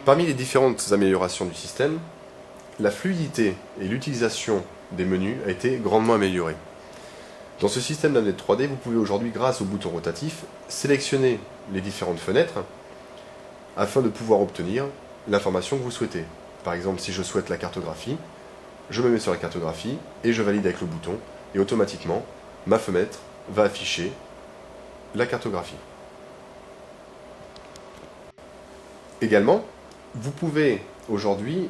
Parmi les différentes améliorations du système, la fluidité et l'utilisation des menus a été grandement améliorée. Dans ce système d'analyse 3D, vous pouvez aujourd'hui, grâce au bouton rotatif, sélectionner les différentes fenêtres afin de pouvoir obtenir l'information que vous souhaitez. Par exemple, si je souhaite la cartographie, je me mets sur la cartographie et je valide avec le bouton et automatiquement, ma fenêtre va afficher la cartographie. Également, vous pouvez aujourd'hui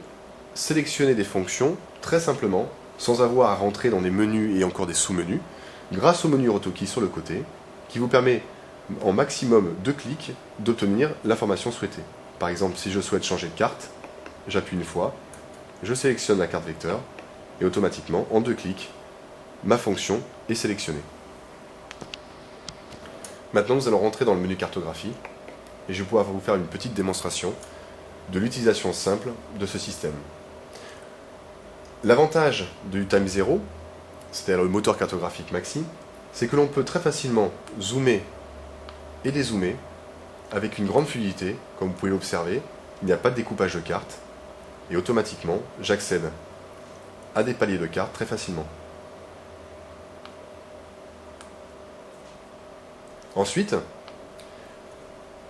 sélectionner des fonctions très simplement, sans avoir à rentrer dans des menus et encore des sous-menus, grâce au menu AutoKey sur le côté, qui vous permet en maximum 2 clics d'obtenir l'information souhaitée. Par exemple, si je souhaite changer de carte, j'appuie une fois, je sélectionne la carte vecteur, et automatiquement, en 2 clics, ma fonction est sélectionnée. Maintenant, nous allons rentrer dans le menu cartographie, et je vais pouvoir vous faire une petite démonstration de l'utilisation simple de ce système. L'avantage du Time Zero, c'est-à-dire le moteur cartographique Maxi, c'est que l'on peut très facilement zoomer et dézoomer avec une grande fluidité, comme vous pouvez l'observer. Il n'y a pas de découpage de cartes, et automatiquement, j'accède à des paliers de cartes très facilement. Ensuite,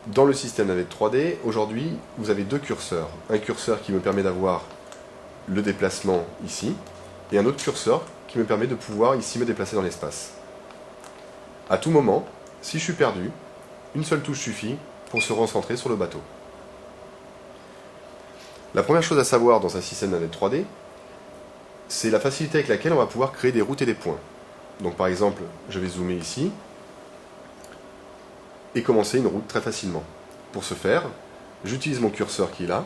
dans le système navette 3D, aujourd'hui, vous avez 2 curseurs. Un curseur qui me permet d'avoir le déplacement ici, et un autre curseur qui me permet de pouvoir ici me déplacer dans l'espace. À tout moment, si je suis perdu, une seule touche suffit pour se recentrer sur le bateau. La première chose à savoir dans un système navette 3D, c'est la facilité avec laquelle on va pouvoir créer des routes et des points. Donc par exemple, je vais zoomer ici, et commencer une route très facilement. Pour ce faire, j'utilise mon curseur qui est là,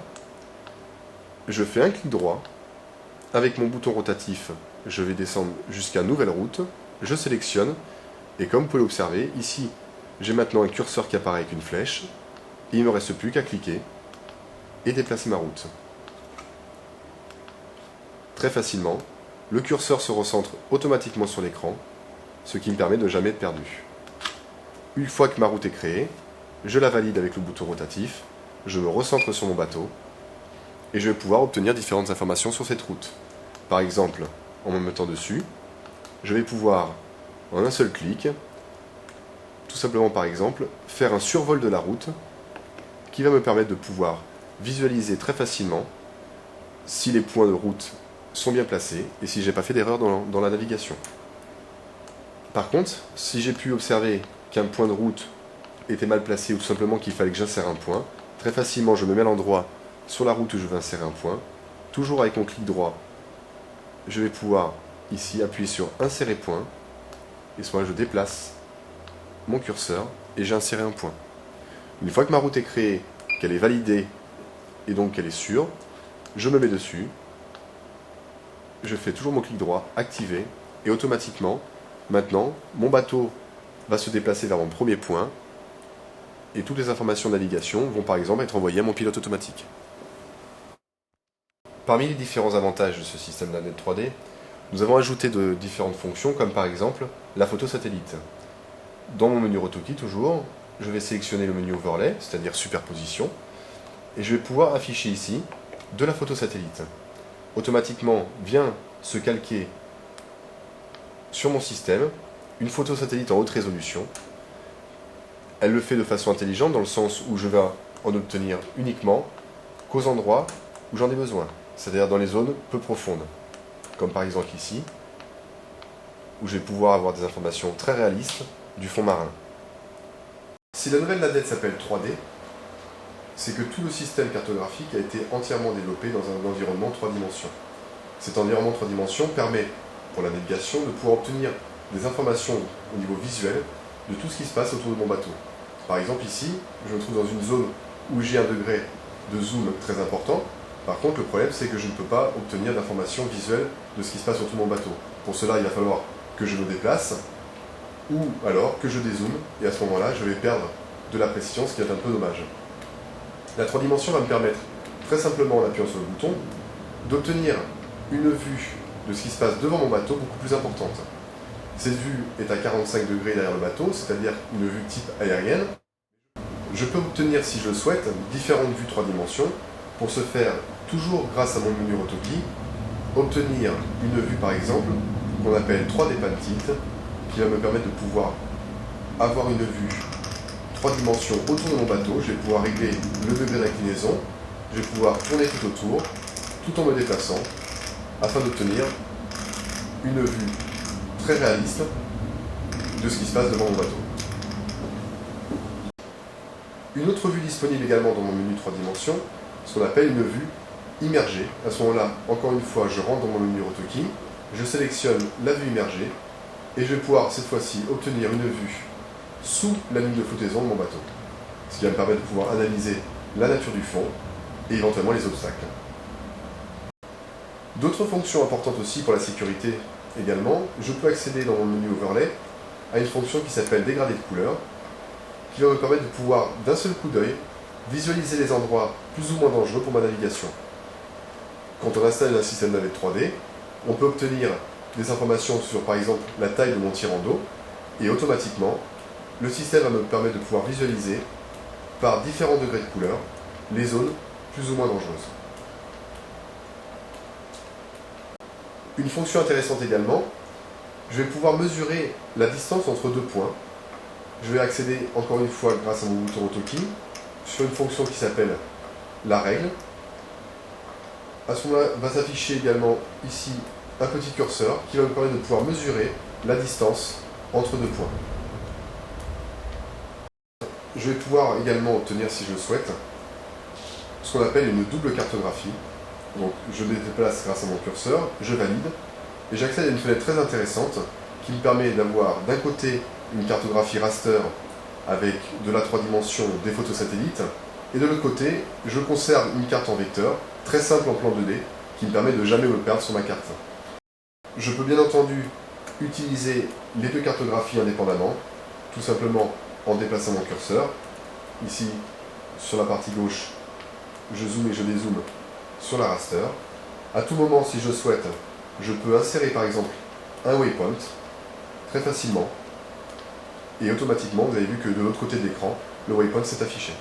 je fais un clic droit, avec mon bouton rotatif, je vais descendre jusqu'à nouvelle route, je sélectionne, et comme vous pouvez l'observer, ici, j'ai maintenant un curseur qui apparaît avec une flèche, et il ne me reste plus qu'à cliquer et déplacer ma route. Très facilement, le curseur se recentre automatiquement sur l'écran, ce qui me permet de jamais être perdu. Une fois que ma route est créée, je la valide avec le bouton rotatif, je me recentre sur mon bateau, et je vais pouvoir obtenir différentes informations sur cette route. Par exemple, en me mettant dessus, je vais pouvoir, en un seul clic, tout simplement par exemple, faire un survol de la route, qui va me permettre de pouvoir visualiser très facilement si les points de route sont bien placés, et si j'ai pas fait d'erreur dans la navigation. Par contre, si j'ai pu observer qu'un point de route était mal placé ou tout simplement qu'il fallait que j'insère un point, très facilement je me mets à l'endroit sur la route où je veux insérer un point. Toujours avec mon clic droit, je vais pouvoir ici appuyer sur insérer point, et à ce moment-là je déplace mon curseur et j'ai inséré un point. Une fois que ma route est créée, qu'elle est validée et donc qu'elle est sûre, je me mets dessus, je fais toujours mon clic droit, activer, et automatiquement, maintenant, mon bateau va se déplacer vers mon premier point, et toutes les informations de navigation vont par exemple être envoyées à mon pilote automatique. Parmi les différents avantages de ce système d'analyse 3D, nous avons ajouté de différentes fonctions, comme par exemple la photo satellite. Dans mon menu AutoKey, toujours, je vais sélectionner le menu Overlay, c'est-à-dire superposition, et je vais pouvoir afficher ici de la photo satellite. Automatiquement vient se calquer sur mon système une photo satellite en haute résolution. Elle le fait de façon intelligente dans le sens où je vais en obtenir uniquement qu'aux endroits où j'en ai besoin, c'est-à-dire dans les zones peu profondes, comme par exemple ici, où je vais pouvoir avoir des informations très réalistes du fond marin. Si la nouvelle navette s'appelle 3D, c'est que tout le système cartographique a été entièrement développé dans un environnement 3 dimensions. Cet environnement 3 dimensions permet, pour la navigation, de pouvoir obtenir des informations au niveau visuel de tout ce qui se passe autour de mon bateau. Par exemple ici, je me trouve dans une zone où j'ai un degré de zoom très important. Par contre, le problème c'est que je ne peux pas obtenir d'informations visuelles de ce qui se passe autour de mon bateau. Pour cela, il va falloir que je me déplace ou alors que je dézoome, et à ce moment-là, je vais perdre de la précision, ce qui est un peu dommage. La 3 dimensions va me permettre, très simplement en appuyant sur le bouton, d'obtenir une vue de ce qui se passe devant mon bateau beaucoup plus importante. Cette vue est à 45 degrés derrière le bateau, c'est-à-dire une vue type aérienne. Je peux obtenir, si je le souhaite, différentes vues 3 dimensions Pour ce faire, toujours grâce à mon menu AutoKey, obtenir une vue par exemple, qu'on appelle 3D Pan Tilt, qui va me permettre de pouvoir avoir une vue 3 dimensions autour de mon bateau. Je vais pouvoir régler le degré d'inclinaison, je vais pouvoir tourner tout autour, tout en me déplaçant, afin d'obtenir une vue très réaliste de ce qui se passe devant mon bateau. Une autre vue disponible également dans mon menu 3 dimensions, ce qu'on appelle une vue immergée. À ce moment-là, encore une fois, je rentre dans mon menu AutoKey, je sélectionne la vue immergée, et je vais pouvoir cette fois-ci obtenir une vue sous la ligne de flottaison de mon bateau. Ce qui va me permettre de pouvoir analyser la nature du fond et éventuellement les obstacles. D'autres fonctions importantes aussi pour la sécurité également, je peux accéder dans mon menu Overlay à une fonction qui s'appelle dégradé de couleur, qui va me permettre de pouvoir d'un seul coup d'œil visualiser les endroits plus ou moins dangereux pour ma navigation. Quand on installe un système navette 3D, on peut obtenir des informations sur par exemple la taille de mon tirant d'eau, et automatiquement, le système va me permettre de pouvoir visualiser par différents degrés de couleur les zones plus ou moins dangereuses. Une fonction intéressante également, je vais pouvoir mesurer la distance entre deux points. Je vais accéder encore une fois grâce à mon bouton AutoKey sur une fonction qui s'appelle la règle. À ce moment-là va s'afficher également ici un petit curseur qui va me permettre de pouvoir mesurer la distance entre deux points. Je vais pouvoir également obtenir, si je le souhaite, ce qu'on appelle une double cartographie. Donc je déplace grâce à mon curseur, je valide, et j'accède à une fenêtre très intéressante qui me permet d'avoir d'un côté une cartographie raster avec de la 3 dimensions des photos satellites, et de l'autre côté, je conserve une carte en vecteur, très simple en plan 2D, qui me permet de jamais me perdre sur ma carte. Je peux bien entendu utiliser les deux cartographies indépendamment, tout simplement en déplaçant mon curseur. Ici, sur la partie gauche, je zoome et je dézoome sur la raster. À tout moment, si je souhaite, je peux insérer par exemple un waypoint très facilement, et automatiquement, vous avez vu que de l'autre côté de l'écran, le waypoint s'est affiché.